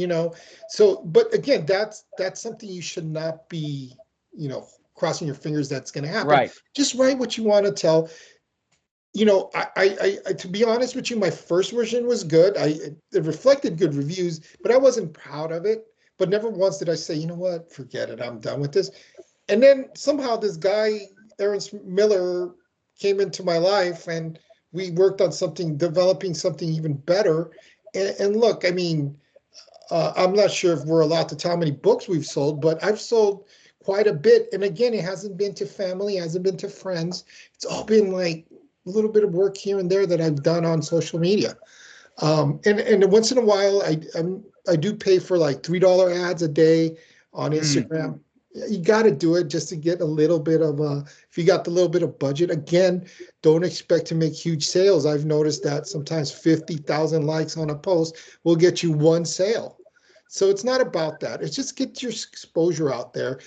so, but again, that's something you should not be, crossing your fingers that's going to happen. Right. Just write what you want to tell. I to be honest with you, my first version was good. It reflected good reviews, but I wasn't proud of it. But never once did I say, you know what, forget it, I'm done with this. And then somehow this guy, Aaron Miller, came into my life, and we worked on developing something even better. And look, I mean, I'm not sure if we're allowed to tell how many books we've sold, but I've sold quite a bit. And again, it hasn't been to family, hasn't been to friends. It's all been like a little bit of work here and there that I've done on social media. And once in a while, I do pay for like $3 ads a day on Instagram. You got to do it just to get a little bit of if you got the little bit of budget. Again, don't expect to make huge sales. I've noticed that sometimes 50,000 likes on a post will get you one sale. So it's not about that. It's just get your exposure out there.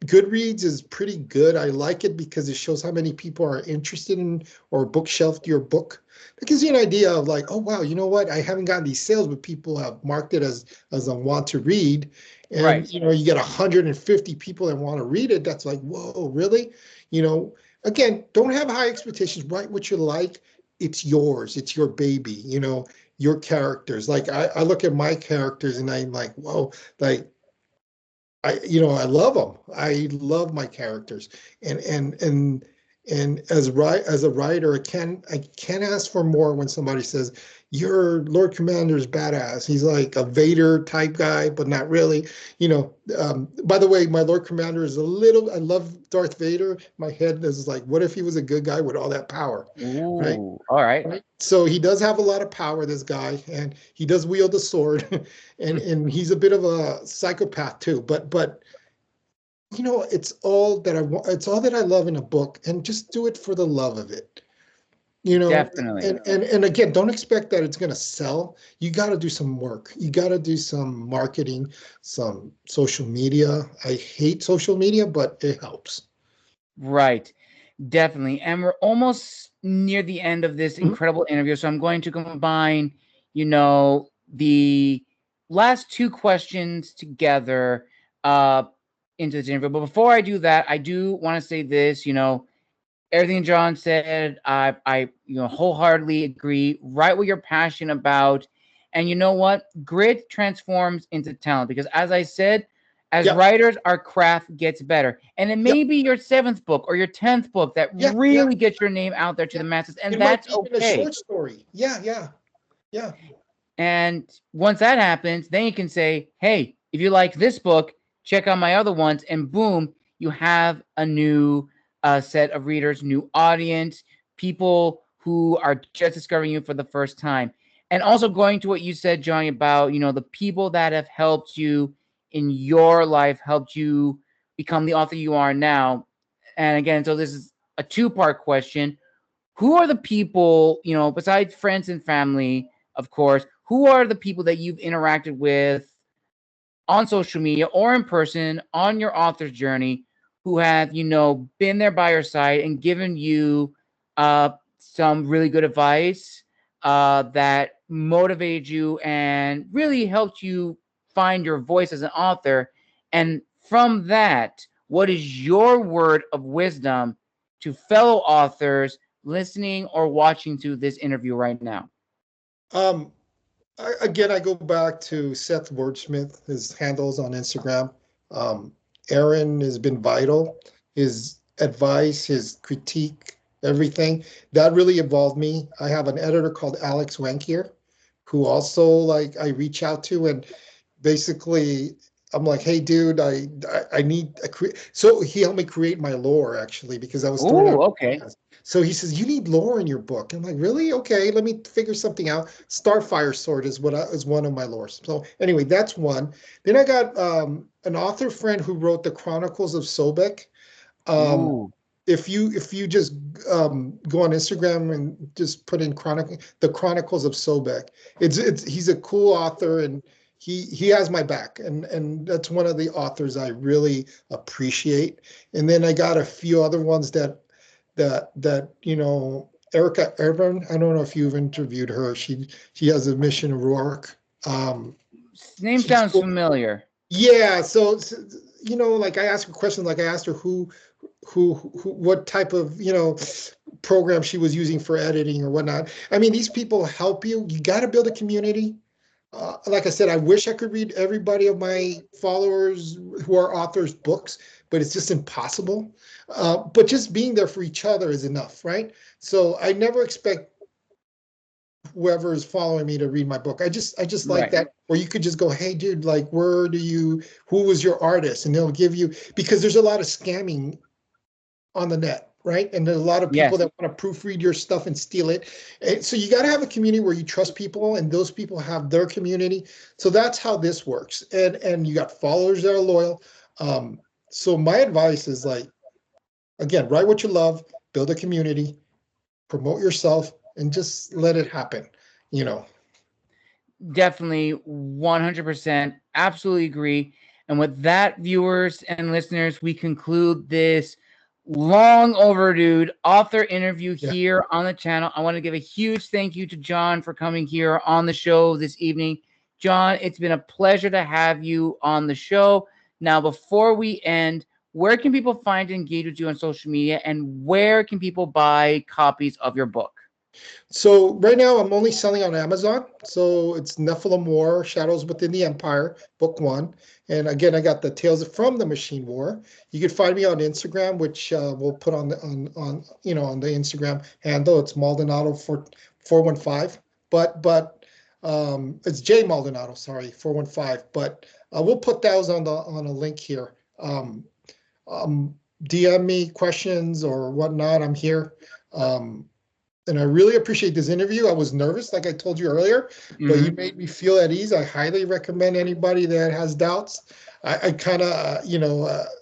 Goodreads is pretty good. I like it because it shows how many people are interested in or bookshelfed your book. It gives you an idea of like, oh, wow, you know what? I haven't gotten these sales, but people have marked it as a want to read. And, right. You get 150 people that want to read it. That's like, whoa, really? Again, don't have high expectations. Write what you like. It's yours. It's your baby, your characters. Like I look at my characters and I'm like, whoa, like, I love them. I love my characters, and as a writer, I can't ask for more when somebody says your Lord Commander is badass. He's like a Vader type guy, but not really. By the way, my Lord Commander is I love Darth Vader. My head is like, what if he was a good guy with all that power? Ooh, right? All right. So he does have a lot of power, this guy, and he does wield a sword, and he's a bit of a psychopath too. But it's all that I want. It's all that I love in a book, and just do it for the love of it. Definitely. And again, don't expect that it's going to sell. You got to do some work. You got to do some marketing, some social media. I hate social media, but it helps. Right. Definitely. And we're almost near the end of this incredible interview. So I'm going to combine, the last two questions together into this interview. But before I do that, I do want to say this, everything John said, I wholeheartedly agree. Write what you're passionate about. And you know what? Grit transforms into talent. Because as I said, as writers, our craft gets better. And it may be your 7th book or your 10th book that really gets your name out there to the masses. And that's okay. A short story. Yeah. And once that happens, then you can say, hey, if you like this book, check out my other ones. And boom, you have a new set of readers, new audience, people who are just discovering you for the first time. And also going to what you said, Johnny, about, the people that have helped you in your life, helped you become the author you are now. And again, so this is a 2-part question. Who are the people, besides friends and family, of course, who are the people that you've interacted with on social media or in person on your author's journey who have, been there by your side and given you some really good advice that motivated you and really helped you find your voice as an author? And from that, what is your word of wisdom to fellow authors listening or watching to this interview right now? Again, I go back to Seth Wordsmith, his handles on Instagram. Aaron has been vital. His advice, his critique, everything that really involved me. I have an editor called Alex Wankier, who also like I reach out to, and basically I'm like, hey dude, I need a so he helped me create my lore actually because I was throwing Oh, out okay. ideas. So he says you need lore in your book. I'm like, really? Okay, let me figure something out. Starfire Sword is is one of my lores. So anyway, that's one. Then I got an author friend who wrote the Chronicles of Sobek. Um, Ooh. if you just go on Instagram and just put in the Chronicles of Sobek, it's he's a cool author, and he has my back, and that's one of the authors I really appreciate. And then I got a few other ones that Erica Ervin. I don't know if you've interviewed her. She has a Mission Rourke. Um, Name she's sounds cool. familiar. Yeah, so like I asked her questions, like I asked her what type of program she was using for editing or whatnot. I mean, these people help you. You got to build a community. Like I said, I wish I could read everybody of my followers who are authors' books, but it's just impossible. But just being there for each other is enough, right? So I never expect whoever is following me to read my book. I just like Right. that where you could just go, hey dude, like who was your artist? And they'll give you, because there's a lot of scamming on the net, right? And there's a lot of people Yes. that want to proofread your stuff and steal it. And so you got to have a community where you trust people, and those people have their community. So that's how this works. And you got followers that are loyal. So my advice is like, again, write what you love, build a community, promote yourself, and just let it happen. You know. Definitely 100%. Absolutely agree. And with that, viewers and listeners, we conclude this long overdue author interview Yeah. here on the channel. I want to give a huge thank you to John for coming here on the show this evening. John, it's been a pleasure to have you on the show. Now, before we end, where can people find and engage with you on social media, and where can people buy copies of your book? So right now I'm only selling on Amazon. So it's Nephilim War Shadows Within the Empire, book one. And again, I got the Tales from the Machine War. You can find me on Instagram, which we'll put on the on the Instagram handle. It's Maldonado 415. But it's J Maldonado, sorry, 415. But we'll put those on a link here. Um, DM me questions or whatnot. I'm here. Um, and I really appreciate this interview. I was nervous, like I told you earlier, but you made me feel at ease. I highly recommend anybody that has doubts. I kind of,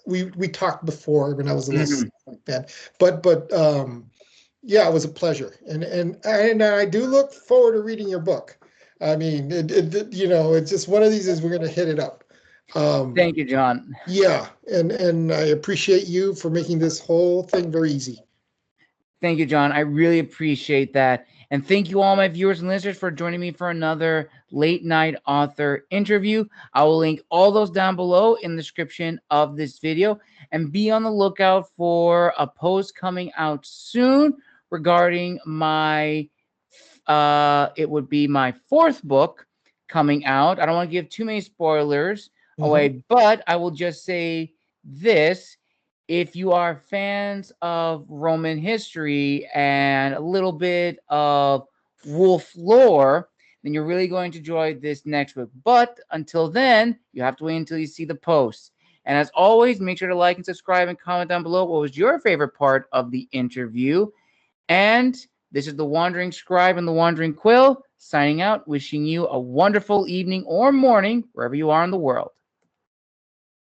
we talked before when I was a little sick like that, but yeah, it was a pleasure, and I do look forward to reading your book. I mean, it's just one of these is we're gonna hit it up. Um, Thank you, John. yeah, and I appreciate you for making this whole thing very easy. Thank you, John. I really appreciate that. And thank you, all my viewers and listeners, for joining me for another late night author interview. I will link all those down below in the description of this video. And be on the lookout for a post coming out soon regarding my, it would be my fourth book coming out. I don't want to give too many spoilers Mhm. away, but I will just say this. If you are fans of Roman history and a little bit of wolf lore, then you're really going to enjoy this next book. But until then, you have to wait until you see the posts. And as always, make sure to like and subscribe and comment down below what was your favorite part of the interview. And this is the Wandering Scribe and the Wandering Quill signing out, wishing you a wonderful evening or morning wherever you are in the world.